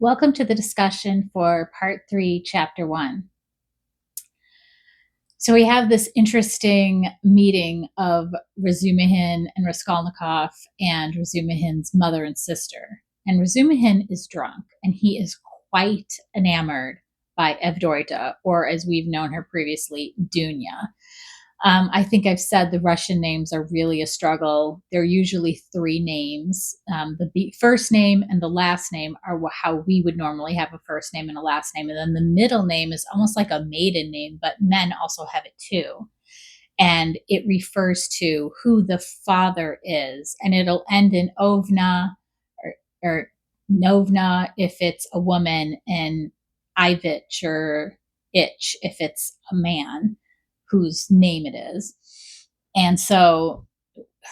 Welcome to the discussion for part 3, chapter 1. So we have this interesting meeting of Razumihin and Raskolnikov and Razumihin's mother and sister. And Razumihin is drunk, and he is quite enamored by Avdotya, or as we've known her previously, Dounia. I think I've said the Russian names are really a struggle. They're usually 3 names. The first name and the last name are how we would normally have a first name and a last name. And then the middle name is almost like a maiden name, but men also have it too. And it refers to who the father is. And it'll end in ovna or novna if it's a woman, and ivich or ich if it's a man whose name it is. And so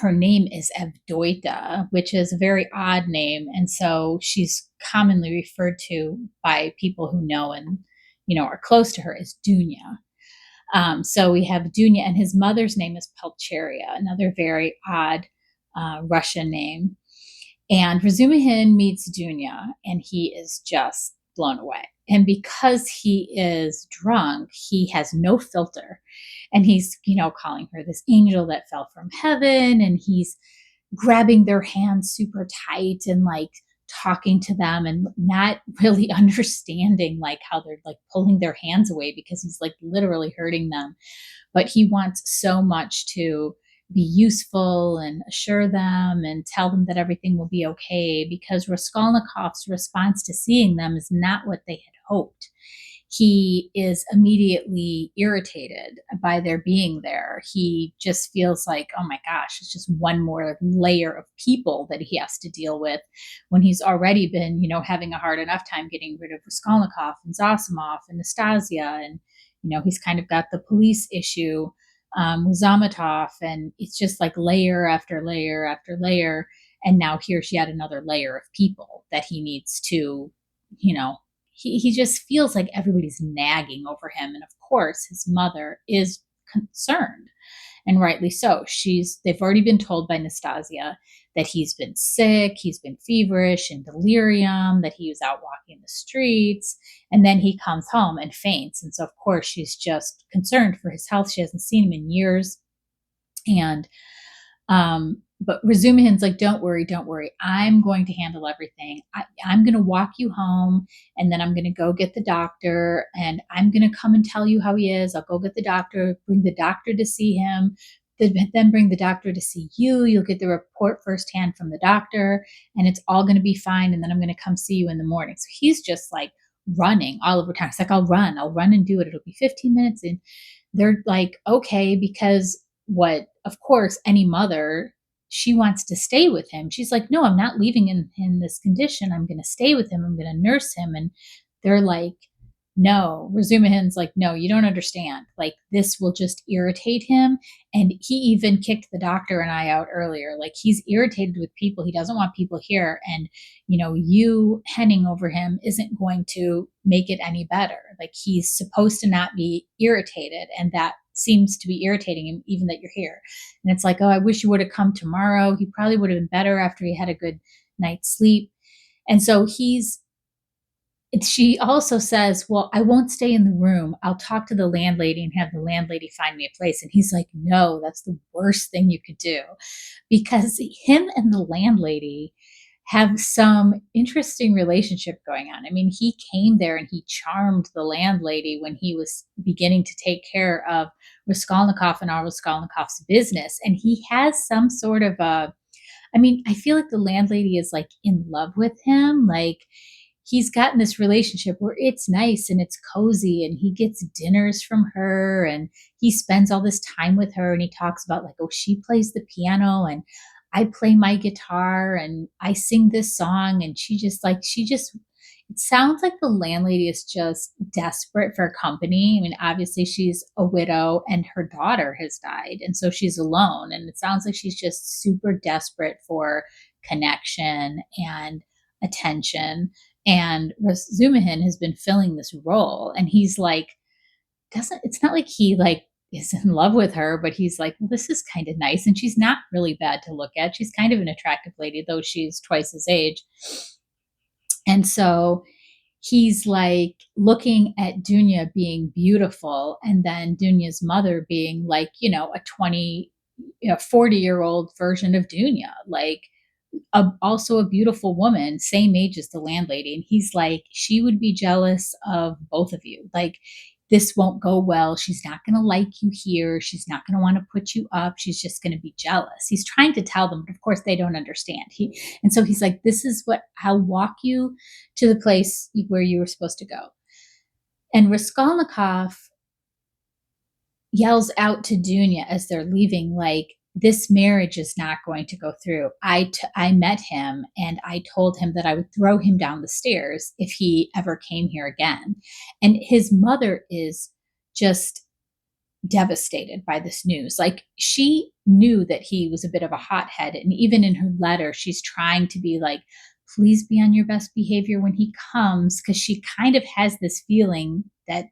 her name is Avdotya, which is a very odd name. And so she's commonly referred to by people who know and, are close to her as Dounia. So we have Dounia, and his mother's name is Pulcheria, another very odd Russian name. And Razumihin meets Dounia, and he is just blown away. And because he is drunk, he has no filter. And he's, calling her this angel that fell from heaven. And he's grabbing their hands super tight and like talking to them and not really understanding like how they're like pulling their hands away because he's like literally hurting them. But he wants so much to be useful and assure them and tell them that everything will be okay, because Raskolnikov's response to seeing them is not what they had hoped. He is immediately irritated by their being there. He just feels like, oh my gosh, it's just one more layer of people that he has to deal with when he's already been, having a hard enough time getting rid of Raskolnikov and Zossimov and Nastasia. And, he's kind of got the police issue with Zamatov, and it's just like layer after layer after layer. And now here's yet another layer of people that he needs to, he just feels like everybody's nagging over him. And of course, his mother is concerned, and rightly so. They've already been told by Nastasia that he's been sick, he's been feverish and delirium, that he was out walking the streets, and then he comes home and faints. And so, of course, she's just concerned for his health. She hasn't seen him in years. And but Razumihin's like, don't worry. I'm going to handle everything. I'm going to walk you home, and then I'm going to go get the doctor, and I'm going to come and tell you how he is. I'll go get the doctor, bring the doctor to see him, then bring the doctor to see you. You'll get the report firsthand from the doctor, and it's all going to be fine. And then I'm going to come see you in the morning. So he's just like running all over town. It's like, I'll run and do it. It'll be 15 minutes. And they're like, okay, because of course, any mother, she wants to stay with him. She's like, no, I'm not leaving in this condition. I'm going to stay with him. I'm going to nurse him. And they're like, no. Razumihin's like, no, you don't understand. Like, this will just irritate him. And he even kicked the doctor and I out earlier. Like, he's irritated with people. He doesn't want people here. And, you henning over him isn't going to make it any better. Like, he's supposed to not be irritated. And that seems to be irritating him, even that you're here. And it's like, oh, I wish you would have come tomorrow. He probably would have been better after he had a good night's sleep. And so she also says, well, I won't stay in the room. I'll talk to the landlady and have the landlady find me a place. And he's like, no, that's the worst thing you could do, because him and the landlady have some interesting relationship going on. I mean, he came there and he charmed the landlady when he was beginning to take care of Raskolnikov and all Raskolnikov's business. And he has some sort of I feel like the landlady is like in love with him. Like, he's gotten this relationship where it's nice and it's cozy, and he gets dinners from her, and he spends all this time with her, and he talks about like, oh, she plays the piano and I play my guitar and I sing this song. And it sounds like the landlady is just desperate for company. I mean, obviously she's a widow and her daughter has died. And so she's alone. And it sounds like she's just super desperate for connection and attention. And Razumihin has been filling this role. And he's like, it's not like he like is in love with her, but he's like, well, this is kind of nice. And she's not really bad to look at. She's kind of an attractive lady, though she's twice his age. And so he's like looking at Dounia being beautiful, and then Dunia's mother being like, a 40-year-old version of Dounia, like also a beautiful woman, same age as the landlady. And he's like, she would be jealous of both of you. Like, this won't go well. She's not going to like you here. She's not going to want to put you up. She's just going to be jealous. He's trying to tell them, but of course they don't understand. And so he's like, this is what I'll walk you to the place where you were supposed to go. And Raskolnikov yells out to Dounia as they're leaving, like, this marriage is not going to go through. I met him and I told him that I would throw him down the stairs if he ever came here again. And his mother is just devastated by this news. Like, she knew that he was a bit of a hothead. And even in her letter, she's trying to be like, please be on your best behavior when he comes, because she kind of has this feeling that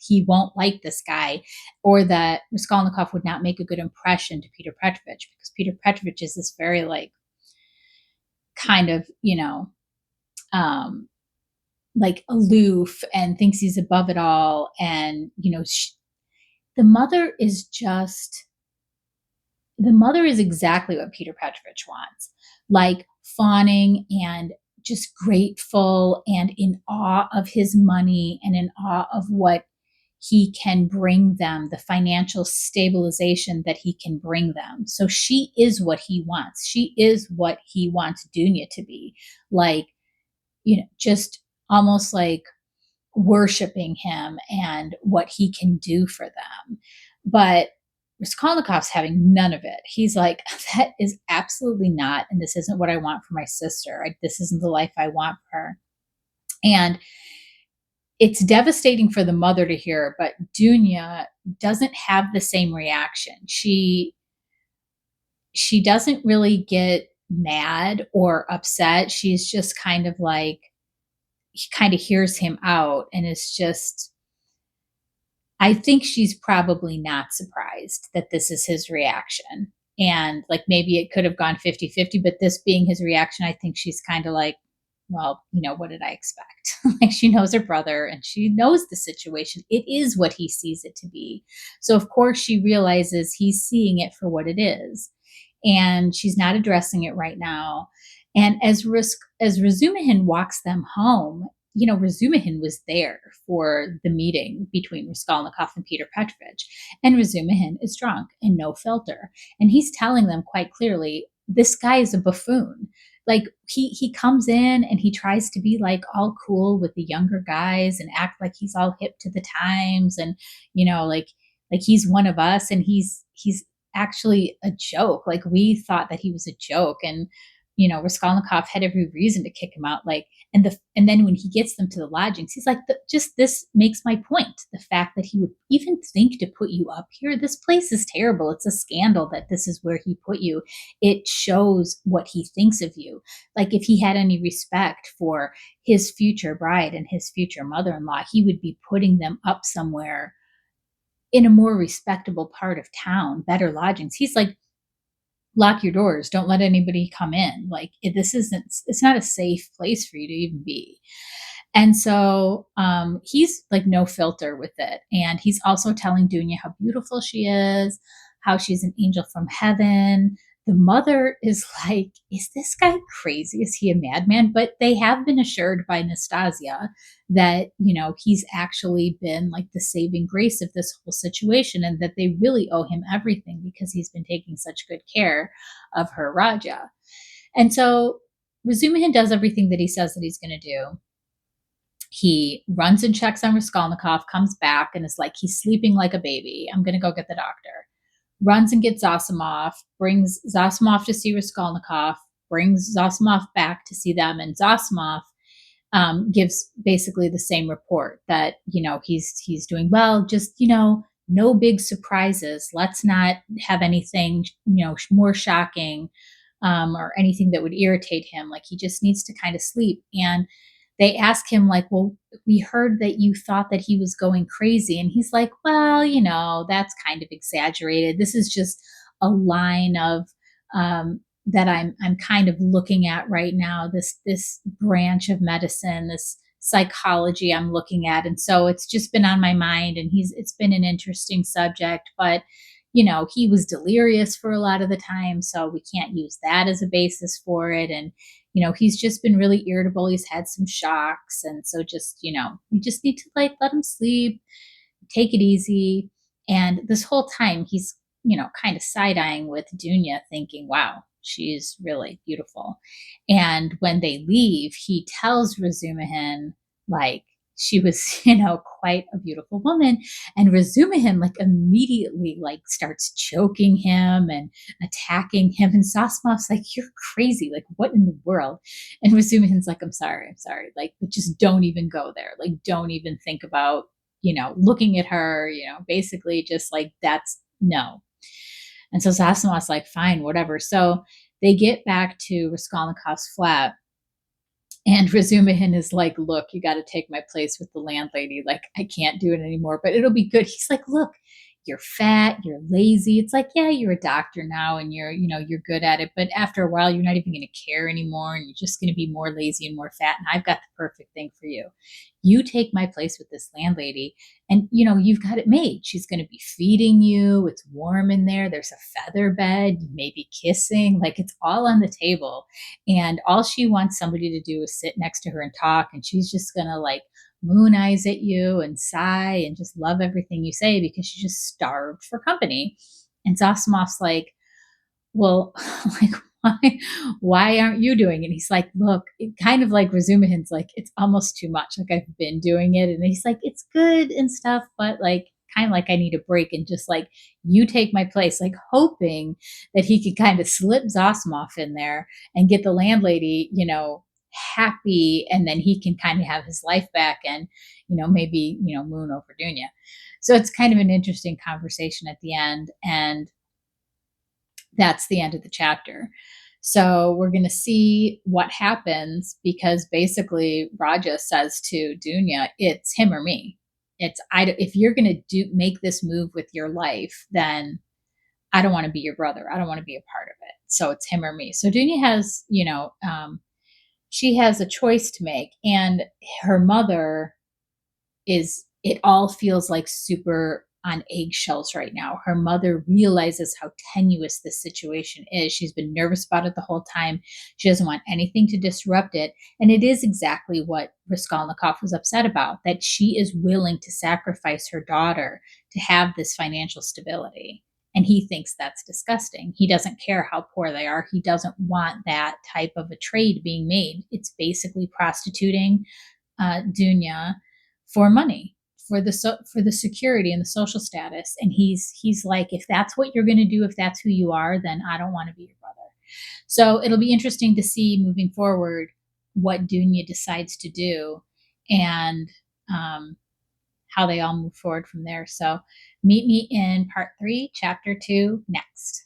he won't like this guy, or that Raskolnikov would not make a good impression to Peter Petrovich, because Peter Petrovich is this very like kind of, like aloof and thinks he's above it all. And, the mother is just, the mother is exactly what Peter Petrovich wants, like fawning and just grateful and in awe of his money and in awe of what he can bring them, the financial stabilization that he can bring them. So she is what he wants. She is what he wants Dounia to be, like, just almost like worshiping him and what he can do for them. But Raskolnikov's having none of it. He's like, that is absolutely not, and this isn't what I want for my sister. This isn't the life I want for her. And it's devastating for the mother to hear, but Dounia doesn't have the same reaction. She doesn't really get mad or upset. She's just kind of like, he kind of hears him out and is just, I think she's probably not surprised that this is his reaction. And like, maybe it could have gone 50-50, but this being his reaction, I think she's kind of like, well, what did I expect? Like, she knows her brother and she knows the situation. It is what he sees it to be. So of course she realizes he's seeing it for what it is. And she's not addressing it right now. And as Razumihin walks them home, Razumihin was there for the meeting between Raskolnikov and Peter Petrovich. And Razumihin is drunk and no filter. And he's telling them quite clearly, this guy is a buffoon. Like, he comes in and he tries to be like all cool with the younger guys and act like he's all hip to the times, and like he's one of us, and he's actually a joke. Like, we thought that he was a joke, and Raskolnikov had every reason to kick him out. Like, and then when he gets them to the lodgings, he's like, just this makes my point. The fact that he would even think to put you up here, this place is terrible. It's a scandal that this is where he put you. It shows what he thinks of you. Like, if he had any respect for his future bride and his future mother-in-law, he would be putting them up somewhere in a more respectable part of town, better lodgings. He's like, lock your doors. Don't let anybody come in. Like, it's not a safe place for you to even be. And so he's like no filter with it. And he's also telling Dounia how beautiful she is, how she's an angel from heaven. The mother is like, is this guy crazy? Is he a madman? But they have been assured by Nastasia that, he's actually been like the saving grace of this whole situation, and that they really owe him everything because he's been taking such good care of her Rodya. And so Razumihin does everything that he says that he's going to do. He runs and checks on Raskolnikov, comes back, and is like, he's sleeping like a baby. I'm going to go get the doctor. Runs and gets Zossimov, brings Zossimov to see Raskolnikov, brings Zossimov back to see them, and Zossimov gives basically the same report that, he's doing well, just, no big surprises. Let's not have anything, more shocking or anything that would irritate him. Like, he just needs to kind of sleep. And they ask him, like, well, we heard that you thought that he was going crazy. And he's like, well, that's kind of exaggerated. This is just a line of that I'm kind of looking at right now, this branch of medicine, this psychology I'm looking at. And so it's just been on my mind, and it's been an interesting subject, but he was delirious for a lot of the time, so we can't use that as a basis for it. And he's just been really irritable. He's had some shocks, and so just we just need to like let him sleep, take it easy. And this whole time he's, kind of side eyeing with Dounia, thinking, wow, she's really beautiful. And when they leave, he tells Razumihin, like, she was, quite a beautiful woman. And Razumihin, like, immediately, like, starts choking him and attacking him. And Zosimov's like, you're crazy. Like, what in the world? And Razumihin's like, I'm sorry. Like, but just don't even go there. Like, don't even think about looking at her, basically just like, that's no. And so Zosimov's like, fine, whatever. So they get back to Raskolnikov's flat, and Razumihin is like, look, you got to take my place with the landlady. Like, I can't do it anymore, but it'll be good. He's like, look, you're fat, you're lazy. It's like, yeah, you're a doctor now and you're good at it. But after a while, you're not even going to care anymore. And you're just going to be more lazy and more fat. And I've got the perfect thing for you. You take my place with this landlady, and you've got it made. She's going to be feeding you. It's warm in there. There's a feather bed, maybe kissing, like it's all on the table. And all she wants somebody to do is sit next to her and talk. And she's just going to like moon eyes at you and sigh and just love everything you say because she's just starved for company. And Zosimov's like, well, like, why aren't you doing it? He's like, look, it kind of like Razumihin's like, it's almost too much. Like, I've been doing it. And he's like, it's good and stuff, but like, kind of like I need a break, and just like, you take my place, like hoping that he could kind of slip Zosimov in there and get the landlady, happy. And then he can kind of have his life back and, maybe, moon over Dounia. So it's kind of an interesting conversation at the end. And that's the end of the chapter. So we're going to see what happens, because basically Rodya says to Dounia, it's him or me. If you're going to make this move with your life, then I don't want to be your brother. I don't want to be a part of it. So it's him or me. So Dounia has, she has a choice to make, and her mother it all feels like super on eggshells right now. Her mother realizes how tenuous this situation is. She's been nervous about it the whole time. She doesn't want anything to disrupt it. And it is exactly what Raskolnikov was upset about, that she is willing to sacrifice her daughter to have this financial stability. And he thinks that's disgusting. He doesn't care how poor they are. He doesn't want that type of a trade being made. It's basically prostituting Dounia for money, for the security and the social status. And he's like, if that's what you're going to do, if that's who you are, then I don't want to be your brother. So it'll be interesting to see moving forward what Dounia decides to do, and how they all move forward from there. So meet me in part 3, chapter 2 next.